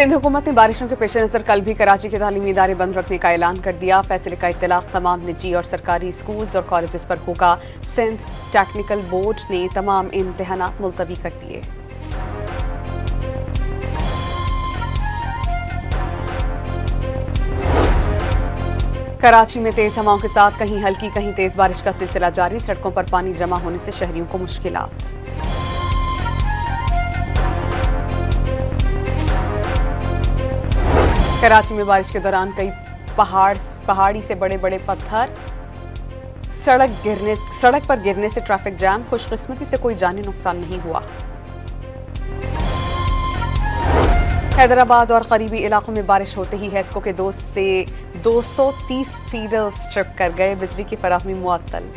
सिंध हुकूमत ने बारिशों के पेश नज़र कल भी कराची के तालीमी इदारे बंद रखने का ऐलान कर दिया। फैसले का इत्तलाक तमाम निजी और सरकारी स्कूल्स और कॉलेजेस पर होगा। सिंध टेक्निकल बोर्ड ने तमाम इम्तिहानात मुलतवी कर दिए। कराची में तेज हवाओं के साथ कहीं हल्की कहीं तेज बारिश का सिलसिला जारी। सड़कों पर पानी जमा होने से शहरियों को मुश्किलात। कराची में बारिश के दौरान कई पहाड़ी से बड़े बड़े पत्थर सड़क पर गिरने से ट्रैफिक जाम। खुशकिस्मती से कोई जानी नुकसान नहीं हुआ। हैदराबाद और करीबी इलाकों में बारिश होते ही हेस्को के 2 से 230 फीडर्स ट्रिप कर गए। बिजली की फराहमी मुअत्तल।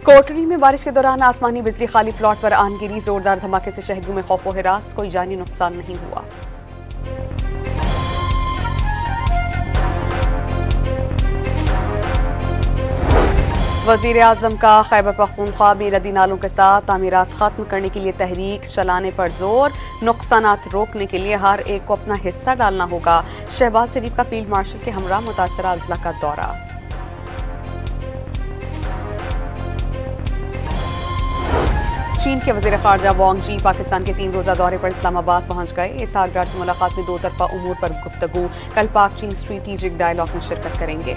कोटरी में बारिश के दौरान आसमानी बिजली खाली प्लॉट पर आन गिरी। जोरदार धमाके से शहरियों में खौफ व हिरास। कोई जानी नुकसान नहीं हुआ। वजीर आजम का खैबर पख्तूनख्वा में नदी नालों के साथ तामीरात खत्म करने के लिए तहरीक चलाने पर जोर। नुकसानात रोकने के लिए हर एक को अपना हिस्सा डालना होगा। शहबाज शरीफ का फील्ड मार्शल के हमरा मुतासरा अजला का दौरा। चीन के वजीर खारजा वांग जी पाकिस्तान के 3 रोजा दौरे पर इस्लामाबाद पहुंच गए। इसहाक डार से मुलाकात में 2 तरफा उमूर पर गुफ्तगू। कल पाक चीन स्ट्रेटेजिक डायलॉग में शिरकत करेंगे।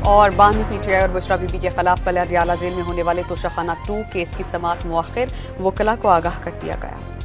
और बानी पीटीआई और बुशरा बीबी के खिलाफ कल अडियाला जेल में होने वाले तोशाखाना 2 केस की समाअत मुअख्खर। वकला को आगाह कर दिया गया।